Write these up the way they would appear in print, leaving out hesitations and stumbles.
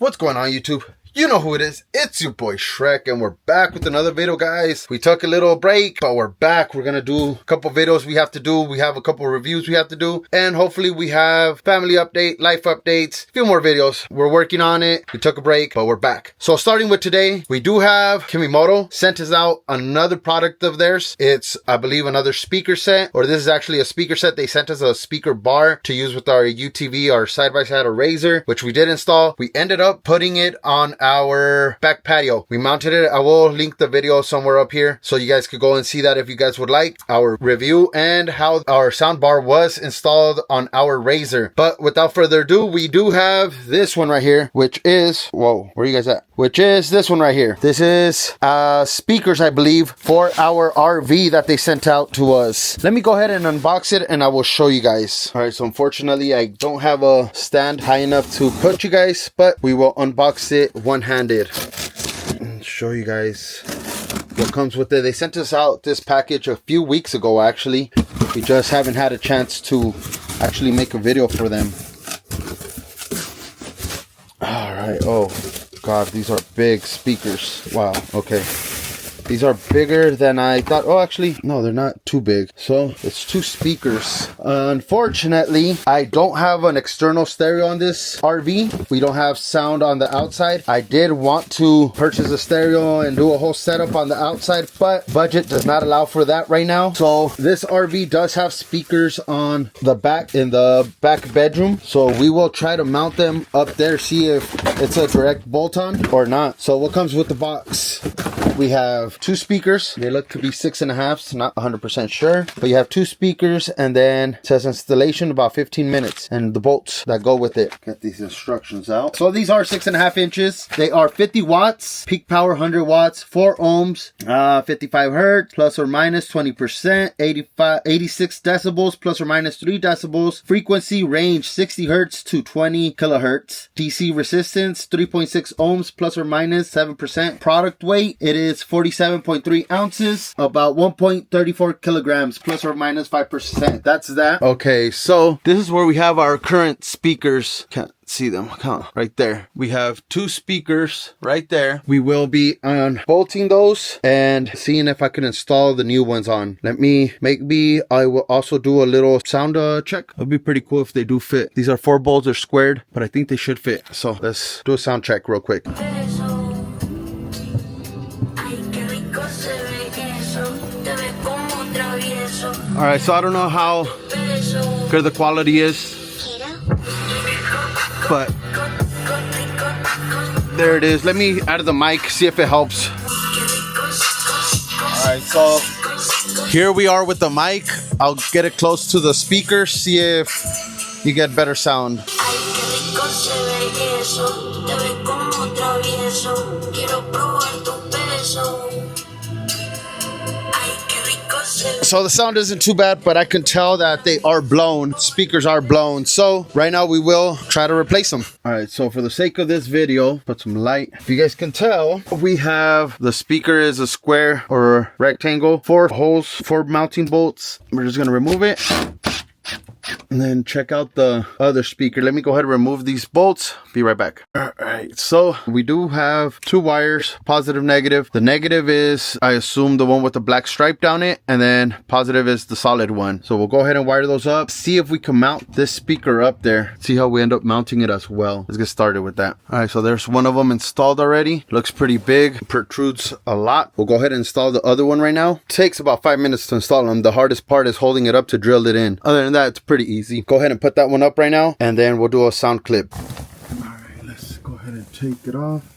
What's going on, YouTube? You know who it is. It's your boy Shrek, and we're back with another video, guys. We took a little break, but we're back. We're gonna do a couple videos we have to do. We have a couple reviews we have to do, and hopefully we have family update, life updates, a few more videos. We're working on it. We took a break, but we're back. So starting with today, we do have KEMIMOTO sent us out another product of theirs. It's, I believe, another speaker set, or this is actually a speaker set. They sent us a speaker bar to use with our UTV, our side-by-side or Razor, which we did install. We ended up putting it on our back patio. We mounted it. I will link the video somewhere up here so you guys could go and see that if you guys would like our review and how our sound bar was installed on our Razor. But without further ado, we do have this one right here, which is, whoa, where are you guys at? Which is this one right here. This is speakers, I believe, for our RV that they sent out to us. Let me go ahead and unbox it and I will show you guys. All right, so unfortunately I don't have a stand high enough to put you guys, but we will unbox it one-handed and show you guys what comes with it. They sent us out this package a few weeks ago, actually. We just haven't had a chance to actually make a video for them. All right. Oh God, these are big speakers. Wow. Okay. These are bigger than I thought. Oh, actually, no, they're not too big. So it's two speakers. Unfortunately, I don't have an external stereo on this RV. We don't have sound on the outside. I did want to purchase a stereo and do a whole setup on the outside, but budget does not allow for that right now. So this RV does have speakers on the back, in the back bedroom. So we will try to mount them up there, see if it's a direct bolt-on or not. So what comes with the box? We have two speakers. They look to be 6.5, not 100% sure, but you have two speakers, and then it says installation about 15 minutes and the bolts that go with it. Get these instructions out. So these are 6.5 inches. They are 50 watts, peak power 100 watts, 4 ohms, 55 hertz, plus or minus 20%, 86 decibels, plus or minus 3 decibels, frequency range 60 hertz to 20 kilohertz, DC resistance 3.6 ohms, plus or minus 7%, product weight, it is 47.3 ounces, about 1.34 kilograms, plus or minus 5%. That's that. Okay, so this is where we have our current speakers. Can't see them, right there. We have two speakers right there. We will be unbolting those and seeing if I can install the new ones on. Maybe I will also do a little sound check. It'll be pretty cool if they do fit. These are 4 bolts, they're squared, but I think they should fit. So let's do a sound check real quick. All right, so I don't know how good the quality is, but there it is. Let me add the mic, see if it helps. All right, so here we are with the mic. I'll get it close to the speaker, see if you get better sound. So the sound isn't too bad, but I can tell that they are blown. Speakers are blown. So right now we will try to replace them. All right, so for the sake of this video, put some light. If you guys can tell, we have the speaker is a square or rectangle, 4 holes, 4 mounting bolts. We're just gonna remove it and then check out the other speaker. Let me go ahead and remove these bolts. Be right back. All right, so we do have 2 wires, positive, negative. The negative is, I assume, the one with the black stripe down it, and then positive is the solid one. So we'll go ahead and wire those up, see if we can mount this speaker up there, see how we end up mounting it as well. Let's get started with that. All right, so there's one of them installed already. Looks pretty big, protrudes a lot. We'll go ahead and install the other one right now. Takes about 5 minutes to install them. The hardest part is holding it up to drill it in. Other than that, it's pretty easy. Go ahead and put that one up right now, and then we'll do a sound clip. All right, let's go ahead and take it off.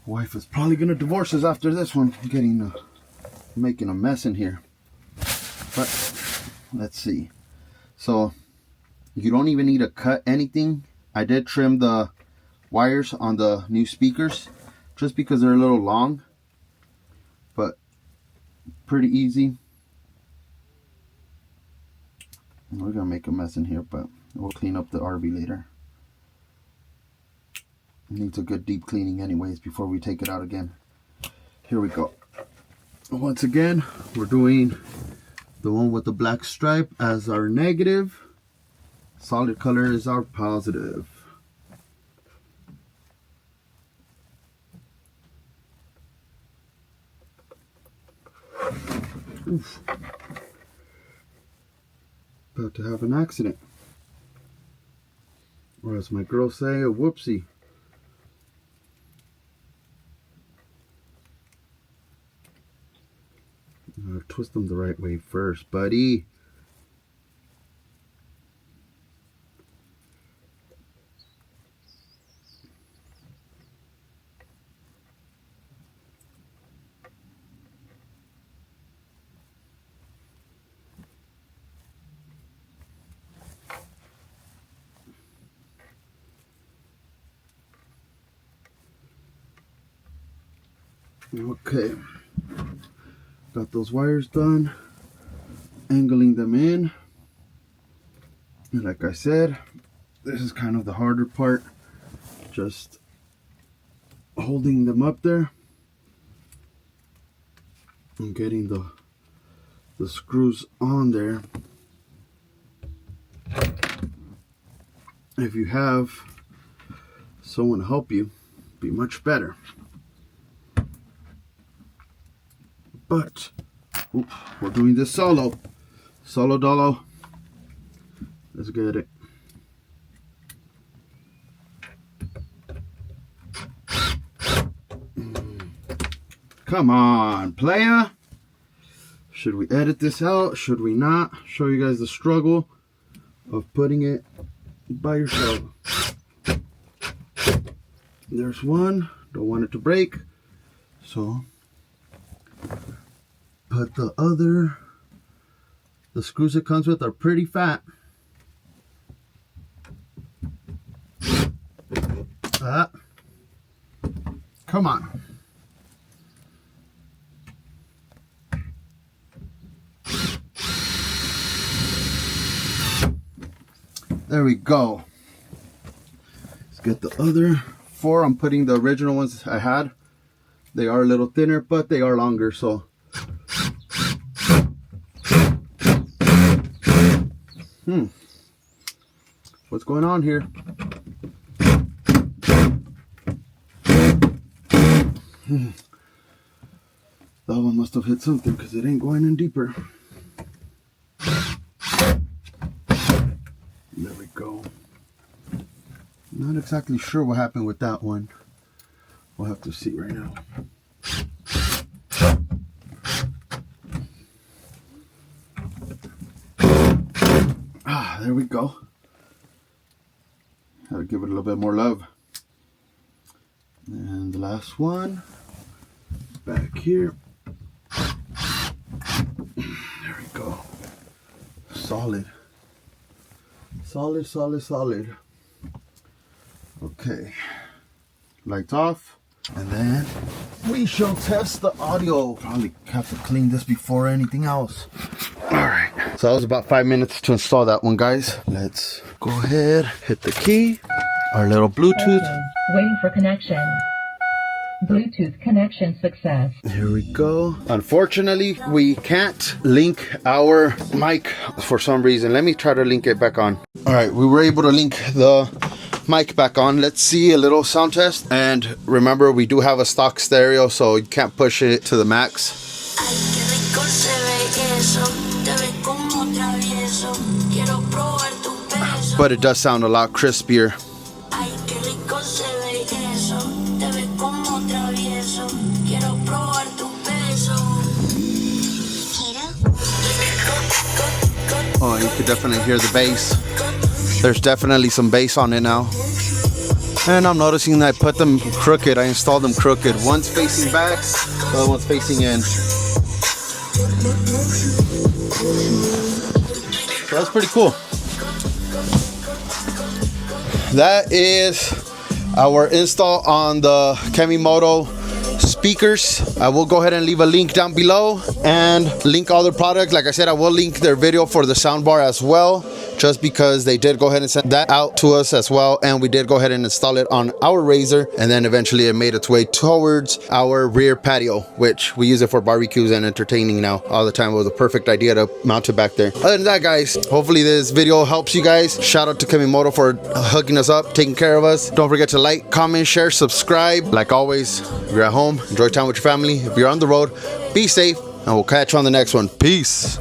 Wife is probably gonna divorce us after this one. Getting making a mess in here. But let's see. So you don't even need to cut anything. I did trim the wires on the new speakers just because they're a little long, but pretty easy. We're gonna make a mess in here, but we'll clean up the RV later. It needs a good deep cleaning anyways before we take it out again. Here we go. Once again, we're doing the one with the black stripe as our negative. Solid color is our positive. Oof. About to have an accident. Or as my girls say, a whoopsie. Twist them the right way first, buddy. Okay, got those wires done, angling them in, and like I said, this is kind of the harder part, just holding them up there and getting the screws on there. If you have someone help you, it'd be much better. But we're doing this solo dolo. Let's get it. Come on, playa. Should we edit this out? Should we not? Show you guys the struggle of putting it by yourself. There's one. Don't want it to break, so but the screws it comes with are pretty fat. Come on. There we go. Let's get the other 4. I'm putting the original ones I had. They are a little thinner, but they are longer, so. What's going on here? That one must have hit something because it ain't going in deeper. There we go. Not exactly sure what happened with that one. We'll have to see right now. There we go. Gotta give it a little bit more love. And the last one, back here. There we go. Solid. Solid, solid, solid. Okay. Lights off. And then we shall test the audio. Probably have to clean this before anything else. Alright. So that was about 5 minutes to install that one, guys. Let's go ahead, hit the key. Our little Bluetooth. Okay. Waiting for connection. Bluetooth connection success. Here we go. Unfortunately, we can't link our mic for some reason. Let me try to link it back on. Alright, we were able to link the mic back on. Let's see a little sound test. And remember, we do have a stock stereo, so you can't push it to the max. But it does sound a lot crispier. Oh, you could definitely hear the bass. There's definitely some bass on it now. And I'm noticing that I put them crooked. I installed them crooked. One's facing back, the other one's facing in. So that's pretty cool. That is our install on the KEMIMOTO speakers. I will go ahead and leave a link down below and link all their products. Like I said, I will link their video for the soundbar as well, just because they did go ahead and send that out to us as well, and we did go ahead and install it on our Razor, and then eventually it made its way towards our rear patio, which we use it for barbecues and entertaining now all the time. It was a perfect idea to mount it back there. Other than that, guys, hopefully this video helps you guys. Shout out to KEMIMOTO for hooking us up, taking care of us. Don't forget to like, comment, share, subscribe. Like always, if you're at home, enjoy time with your family. If you're on the road, be safe, and we'll catch you on the next one. Peace.